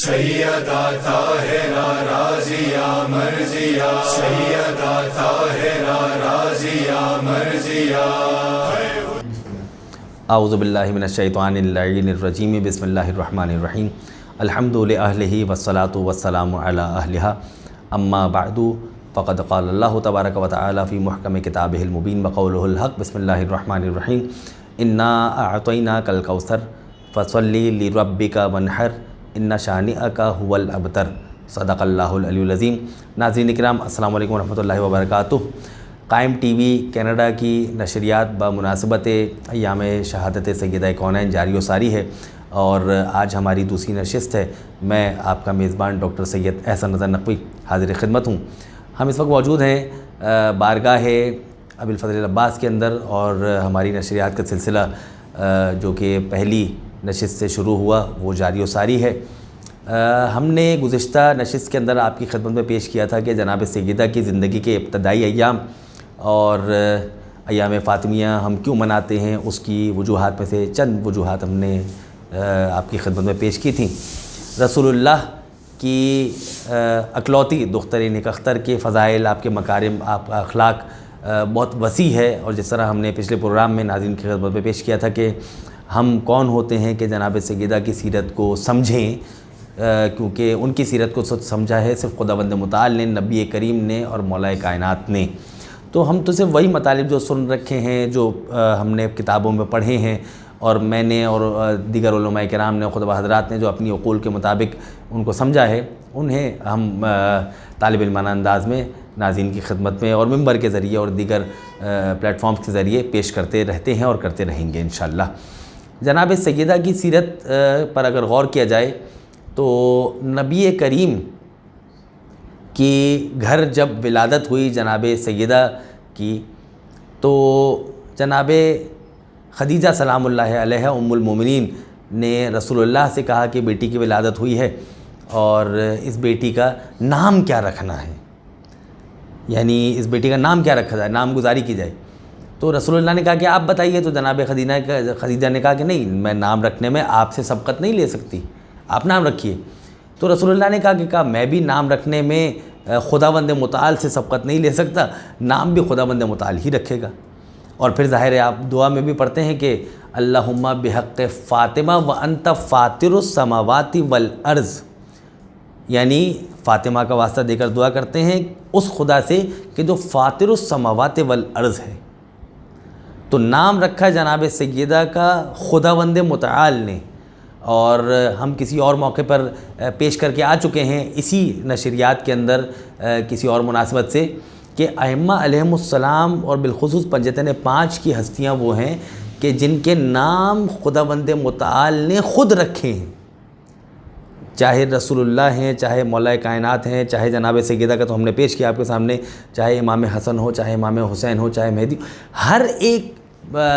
سیدہ طاہرہ رازیہ مرضیہ، سیدہ طاہرہ رازیہ مرضیہ۔ اعوذ باللہ من الشیطان اللعین الرجیم، بسم اللہ الرحمن الرحیم، الحمد للہ والصلاة والسلام علی اہلہا، اما بعد فقد قال اللہ تبارک و تعالی فی محکم کتابہ المبین بقولہ الحق، بسم اللہ الرحمن الرحیم، انا اعطیناک الکوثر فصلی لربک وانحر ان شانئک هو الابتر، صدق اللہ العلی العظیم۔ ناظرین اکرام، السلام علیکم ورحمۃ اللہ وبرکاتہ۔ قائم ٹی وی کینیڈا کی نشریات بمناسبت ایام شہادت سیدہ کونین جاری و ساری ہے، اور آج ہماری دوسری نشست ہے۔ میں آپ کا میزبان ڈاکٹر سید احسن رضا نقوی حاضر خدمت ہوں۔ ہم اس وقت موجود ہیں بارگاہ ابی الفضل العباس کے اندر، اور ہماری نشریات کا سلسلہ جو کہ پہلی نشست سے شروع ہوا وہ جاری و ساری ہے۔ ہم نے گزشتہ نشست کے اندر آپ کی خدمت میں پیش کیا تھا کہ جناب سیدہ کی زندگی کے ابتدائی ایام اور ایام فاطمیہ ہم کیوں مناتے ہیں، اس کی وجوہات میں سے چند وجوہات ہم نے آپ کی خدمت میں پیش کی تھیں۔ رسول اللہ کی اکلوتی دختر نیک اختر کے فضائل، آپ کے مکارم، آپ کا اخلاق بہت وسیع ہے، اور جس طرح ہم نے پچھلے پروگرام میں ناظرین کی خدمت میں پیش کیا تھا کہ ہم کون ہوتے ہیں کہ جناب سیدہ کی سیرت کو سمجھیں، کیونکہ ان کی سیرت کو سمجھا ہے صرف خداوند متعال نے، نبی کریم نے اور مولا کائنات نے۔ تو ہم تو صرف وہی مطالب جو سن رکھے ہیں، جو ہم نے کتابوں میں پڑھے ہیں، اور میں نے اور دیگر علماء کرام نے، خطبہ حضرات نے جو اپنی عقول کے مطابق ان کو سمجھا ہے، انہیں ہم طالب علمانہ انداز میں ناظرین کی خدمت میں اور منبر کے ذریعے اور دیگر پلیٹ فارمز کے ذریعے پیش کرتے رہتے ہیں اور کرتے رہیں گے انشاءاللہ۔ جناب سیدہ کی سیرت پر اگر غور کیا جائے تو نبی کریم کی گھر جب ولادت ہوئی جناب سیدہ کی، تو جناب خدیجہ سلام اللہ علیہ ام المومنین نے رسول اللہ سے کہا کہ بیٹی کی ولادت ہوئی ہے اور اس بیٹی کا نام کیا رکھنا ہے، یعنی اس بیٹی کا نام کیا رکھا جائے، نام گزاری کی جائے۔ تو رسول اللہ نے کہا کہ آپ بتائیے، تو جناب خدیجہ نے کہا کہ نہیں، میں نام رکھنے میں آپ سے سبقت نہیں لے سکتی، آپ نام رکھیے۔ تو رسول اللہ نے کہا میں بھی نام رکھنے میں خداوند متعال سے سبقت نہیں لے سکتا، نام بھی خداوند متعال ہی رکھے گا۔ اور پھر ظاہر ہے آپ دعا میں بھی پڑھتے ہیں کہ اللہم بحق فاطمہ وانت فاطر السماوات والارض، یعنی فاطمہ کا واسطہ دے کر دعا کرتے ہیں اس خدا سے کہ جو فاطر السماوات والارض ہے۔ تو نام رکھا جناب سیدہ کا خداوند متعال نے، اور ہم کسی اور موقع پر پیش کر کے آ چکے ہیں اسی نشریات کے اندر کسی اور مناسبت سے کہ ائمہ علیہم السلام اور بالخصوص پنجتن پانچ کی ہستیاں وہ ہیں کہ جن کے نام خداوند متعال نے خود رکھے ہیں، چاہے رسول اللہ ہیں، چاہے مولا کائنات ہیں، چاہے جناب سیدہ کا تو ہم نے پیش کیا آپ کے سامنے، چاہے امام حسن ہو، چاہے امام حسین ہو، چاہے مہدی، ہر ایک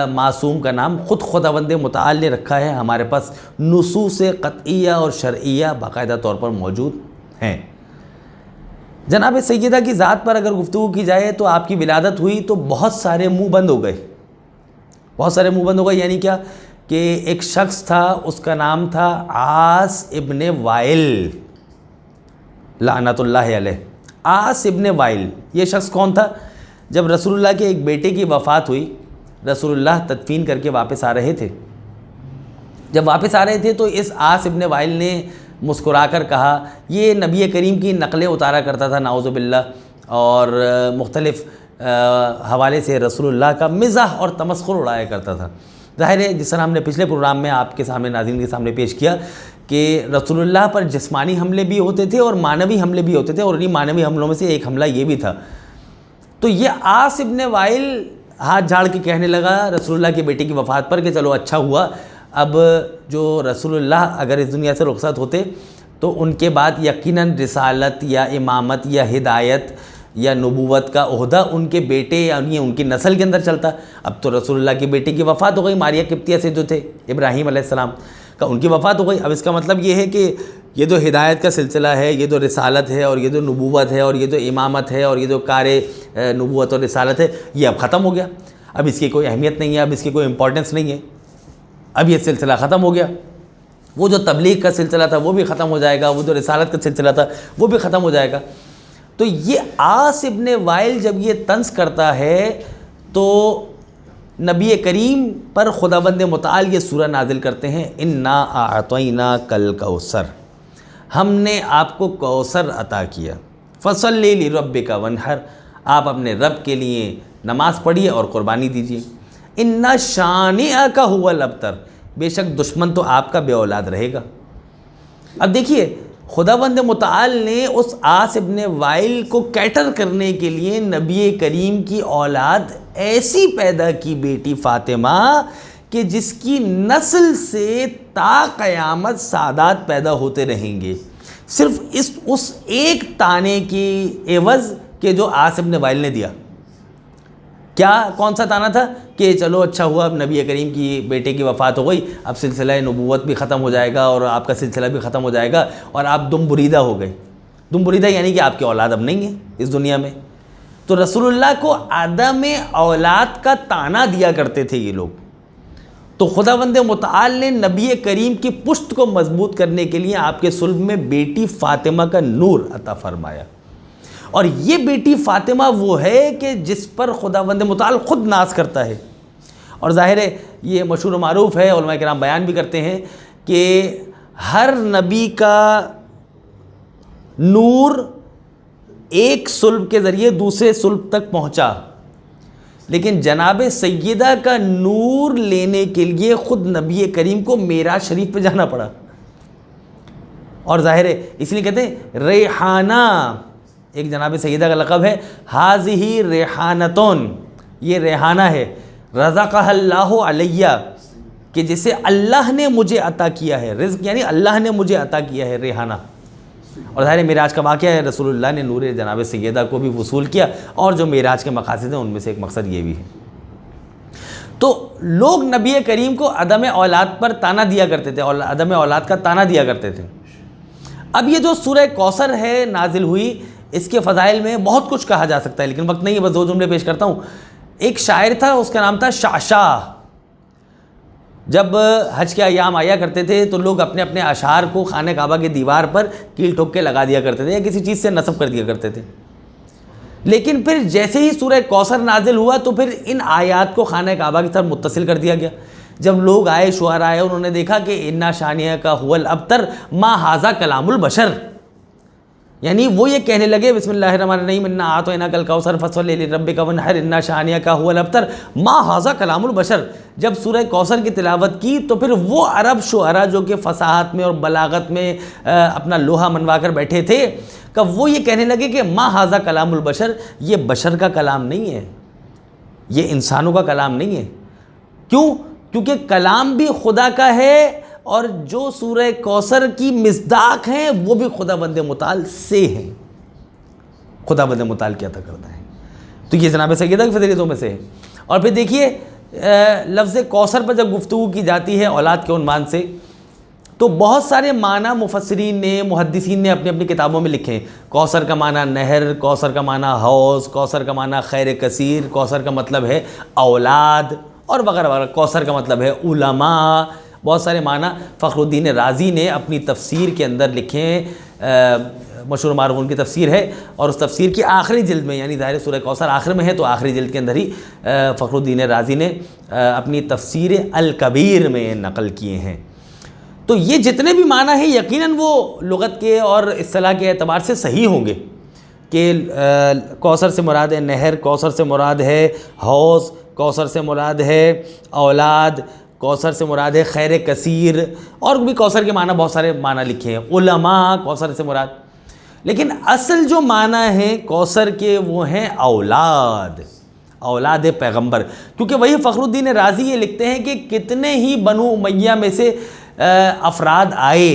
معصوم کا نام خود خداوند متعال نے رکھا ہے۔ ہمارے پاس نصوص قطعیہ اور شرعیہ باقاعدہ طور پر موجود ہیں۔ جناب سیدہ کی ذات پر اگر گفتگو کی جائے تو آپ کی ولادت ہوئی تو بہت سارے منہ بند ہو گئے، بہت سارے منہ بند ہو گئے، یعنی کیا کہ ایک شخص تھا، اس کا نام تھا عاص ابن وائل لعنت اللہ علیہ۔ عاص ابن وائل یہ شخص کون تھا؟ جب رسول اللہ کے ایک بیٹے کی وفات ہوئی، رسول اللہ تدفین کر کے واپس آ رہے تھے، جب واپس آ رہے تھے تو اس عاص ابن وائل نے مسکرا کر کہا، یہ نبی کریم کی نقلیں اتارا کرتا تھا نعوذ باللہ، اور مختلف حوالے سے رسول اللہ کا مزاح اور تمسخر اڑایا کرتا تھا۔ ظاہر ہے جس طرح ہم نے پچھلے پروگرام میں آپ کے سامنے ناظرین کے سامنے پیش کیا کہ رسول اللہ پر جسمانی حملے بھی ہوتے تھے اور معنوی حملے بھی ہوتے تھے، اور انہی معنوی حملوں میں سے ایک حملہ یہ بھی تھا۔ تو یہ عاص ابن وائل ہاتھ جھاڑ کے کہنے لگا رسول اللہ کی بیٹی کی وفات پر کہ چلو اچھا ہوا، اب جو رسول اللہ اگر اس دنیا سے رخصت ہوتے تو ان کے بعد یقیناً رسالت یا امامت یا ہدایت یا نبوت کا عہدہ ان کے بیٹے یعنی ان کی نسل کے اندر چلتا۔ اب تو رسول اللہ کی بیٹی کی وفات ہو گئی، ماریہ قبطیہ سے جو تھے ابراہیم علیہ السلام کا، ان کی وفات ہو گئی۔ اب اس کا مطلب یہ ہے کہ یہ جو ہدایت کا سلسلہ ہے، یہ جو رسالت ہے، اور یہ جو نبوت ہے، اور یہ جو امامت ہے، اور یہ جو کار نبوت اور رسالت ہے، یہ اب ختم ہو گیا، اب اس کی کوئی اہمیت نہیں ہے، اب اس کی کوئی امپورٹنس نہیں ہے، اب یہ سلسلہ ختم ہو گیا۔ وہ جو تبلیغ کا سلسلہ تھا وہ بھی ختم ہو جائے گا، وہ جو رسالت کا سلسلہ تھا وہ بھی ختم ہو جائے گا۔ تو یہ عاص ابن وائل جب یہ طنز کرتا ہے تو نبی کریم پر خداوند متعال یہ سورہ نازل کرتے ہیں، انا اعطیناک الکوثر، ہم نے آپ کو کوثر عطا کیا، فصلی لربک وانحر، آپ اپنے رب کے لیے نماز پڑھیے اور قربانی دیجیے، ان شانئک ھو الابتر، بے شک دشمن تو آپ کا بے اولاد رہے گا۔ اب دیکھیے خداوند متعال نے اس عاص ابن وائل کو کیٹر کرنے کے لیے نبی کریم کی اولاد ایسی پیدا کی بیٹی فاطمہ کہ جس کی نسل سے تا قیامت سادات پیدا ہوتے رہیں گے، صرف اس ایک تانے کی عوض کہ جو عاص ابن وائل نے دیا۔ کیا کون سا تانا تھا کہ چلو اچھا ہوا اب نبی کریم کی بیٹے کی وفات ہو گئی، اب سلسلہ نبوت بھی ختم ہو جائے گا اور آپ کا سلسلہ بھی ختم ہو جائے گا اور آپ دم بریدہ ہو گئے۔ دم بریدہ یعنی کہ آپ کی اولاد اب نہیں ہے اس دنیا میں۔ تو رسول اللہ کو عدم اولاد کا تانا دیا کرتے تھے یہ لوگ۔ تو خداوند متعال نے نبی کریم کی پشت کو مضبوط کرنے کے لیے آپ کے صلب میں بیٹی فاطمہ کا نور عطا فرمایا، اور یہ بیٹی فاطمہ وہ ہے کہ جس پر خداوند متعال خود ناز کرتا ہے۔ اور ظاہر ہے یہ مشہور و معروف ہے، علماء کرام بیان بھی کرتے ہیں کہ ہر نبی کا نور ایک صلب کے ذریعے دوسرے صلب تک پہنچا، لیکن جناب سیدہ کا نور لینے کے لیے خود نبی کریم کو معراج شریف پہ جانا پڑا۔ اور ظاہر ہے اس لیے کہتے ہیں ریحانہ، ایک جناب سیدہ کا لقب ہے، ہاذہ ریحانتون، یہ ریحانہ ہے، رزقہ اللہ علیہ، کہ جسے اللہ نے مجھے عطا کیا ہے، رزق یعنی اللہ نے مجھے عطا کیا ہے ریحانہ۔ اور ظاہر معراج کا واقعہ ہے، رسول اللہ نے نور جناب سیدہ کو بھی وصول کیا، اور جو معراج کے مقاصد ہیں ان میں سے ایک مقصد یہ بھی ہے۔ تو لوگ نبی کریم کو عدم اولاد پر تانا دیا کرتے تھے، اور عدم اولاد کا تانا دیا کرتے تھے۔ اب یہ جو سورہ کوثر ہے نازل ہوئی، اس کے فضائل میں بہت کچھ کہا جا سکتا ہے، لیکن وقت نہیں ہے، بس دو جملے پیش کرتا ہوں۔ ایک شاعر تھا، اس کا نام تھا شعشاع۔ جب حج کے ایام آیا کرتے تھے تو لوگ اپنے اپنے اشعار کو خانہ کعبہ کی دیوار پر کیل ٹھوک کے لگا دیا کرتے تھے یا کسی چیز سے نصب کر دیا کرتے تھے، لیکن پھر جیسے ہی سورہ کوثر نازل ہوا تو پھر ان آیات کو خانہ کعبہ کے ساتھ متصل کر دیا گیا۔ جب لوگ آئے، شعراء آئے، انہوں نے دیکھا کہ انا شانیہ کا هو الابتر ما ھذا کلام البشر، یعنی وہ یہ کہنے لگے بسم اللہ الرحمن الرحیم انا اعطیناک الکوثر فصلی لربک وانحر انا شانیہ کا هو الابتر ما ھذا کلام البشر۔ جب سورہ کوثر کی تلاوت کی تو پھر وہ عرب شعراء جو کہ فصاحت میں اور بلاغت میں اپنا لوہا منوا کر بیٹھے تھے، کہ وہ یہ کہنے لگے کہ ما ھذا کلام البشر، یہ بشر کا کلام نہیں ہے، یہ انسانوں کا کلام نہیں ہے۔ کیوں؟ کیونکہ کلام بھی خدا کا ہے، اور جو سورہ کوثر کی مصداق ہیں وہ بھی خداوند متعال سے ہیں، خداوند متعال کیا عطا کرتا ہے۔ تو یہ جناب سیدہ کی فضیلتوں میں سے ہے۔ اور پھر دیکھیے لفظ کوثر پر جب گفتگو کی جاتی ہے اولاد کے عنوان سے، تو بہت سارے معنی مفسرین نے، محدثین نے اپنی اپنی کتابوں میں لکھے ہیں۔ کوثر کا معنی نہر، کوثر کا معنی حوض، کوثر کا معنی خیر کثیر، کوثر کا مطلب ہے اولاد، اور وغیرہ وغیرہ۔ کوثر کا مطلب ہے علماء، بہت سارے معنی فخر الدین رازی نے اپنی تفسیر کے اندر لکھے ہیں، مشہور معروف ان کی تفسیر ہے، اور اس تفسیر کی آخری جلد میں، یعنی ظاہر سورہ کوثر آخر میں ہے تو آخری جلد کے اندر ہی فخر الدین رازی نے اپنی تفسیر الکبیر میں نقل کیے ہیں۔ تو یہ جتنے بھی معنی ہیں یقیناً وہ لغت کے اور اصطلاح کے اعتبار سے صحیح ہوں گے، کہ کوثر سے مراد ہے نہر، کوثر سے مراد ہے حوض، کوثر سے مراد ہے اولاد، کوثر سے مراد ہے خیر کثیر، اور بھی کوثر کے معنی بہت سارے معنی لکھے ہیں، علماء کوثر سے مراد۔ لیکن اصل جو معنی ہیں کوثر کے وہ ہیں اولاد، اولاد پیغمبر، کیونکہ وہی فخر الدین رازی یہ لکھتے ہیں کہ کتنے ہی بنو امیہ میں سے افراد آئے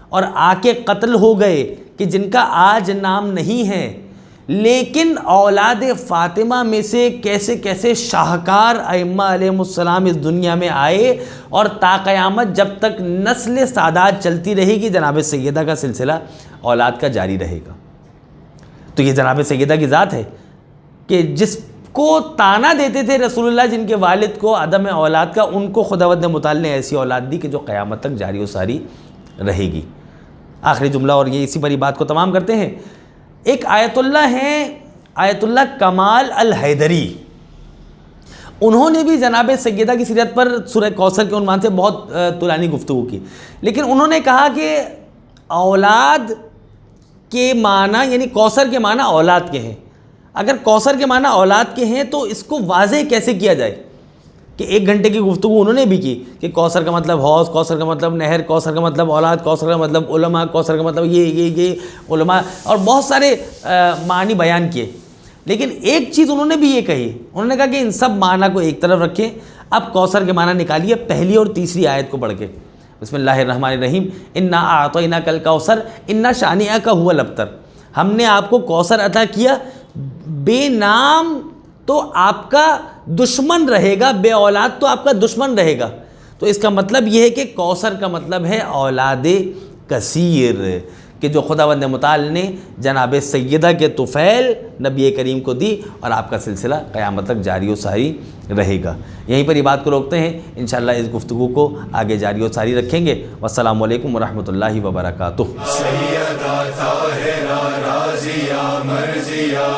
اور آ کے قتل ہو گئے کہ جن کا آج نام نہیں ہے، لیکن اولاد فاطمہ میں سے کیسے کیسے شاہکار ائمہ علیہ السلام اس دنیا میں آئے، اور تا قیامت جب تک نسل سادات چلتی رہے گی جناب سیدہ کا سلسلہ اولاد کا جاری رہے گا۔ تو یہ جناب سیدہ کی ذات ہے کہ جس کو تانا دیتے تھے رسول اللہ جن کے والد کو عدم اولاد کا، ان کو خداوند متعال نے ایسی اولاد دی کہ جو قیامت تک جاری و ساری رہے گی۔ آخری جملہ اور یہ اسی بڑی بات کو تمام کرتے ہیں۔ ایک آیت اللہ ہیں، آیت اللہ کمال الحیدری، انہوں نے بھی جناب سیدہ کی سیرت پر سورہ کوثر کے عنوان سے بہت طولانی گفتگو کی، لیکن انہوں نے کہا کہ اولاد کے معنی یعنی کوثر کے معنی اولاد کے ہیں۔ اگر کوثر کے معنی اولاد کے ہیں تو اس کو واضح کیسے کیا جائے کہ 1 گھنٹے کی گفتگو انہوں نے بھی کی کہ کوثر کا مطلب حوض، کوثر کا مطلب نہر، کوثر کا مطلب اولاد، کوثر کا مطلب علماء، کوثر کا مطلب یہ علماء، اور بہت سارے معنی بیان کیے، لیکن ایک چیز انہوں نے بھی یہ کہی، انہوں نے کہا کہ ان سب معنی کو ایک طرف رکھیں، اب کوثر کے معنی نکالیے پہلی اور تیسری آیت کو پڑھ کے۔ بسم اللہ الرحمن الرحیم، انا اعطیناک الکوثر انا شانئک ھو الابتر، ہم نے آپ کو کوثر عطا کیا، بے نام تو آپ کا دشمن رہے گا، بے اولاد تو آپ کا دشمن رہے گا۔ تو اس کا مطلب یہ ہے کہ کوثر کا مطلب ہے اولاد کثیر، کہ جو خداوند متعال نے جناب سیدہ کے طفیل نبی کریم کو دی، اور آپ کا سلسلہ قیامت تک جاری و ساری رہے گا۔ یہیں پر یہ بات کو روکتے ہیں، انشاءاللہ اس گفتگو کو آگے جاری و ساری رکھیں گے۔ والسلام علیکم ورحمۃ اللہ وبرکاتہ۔ سیدہ طاہرہ رازیہ مرضیہ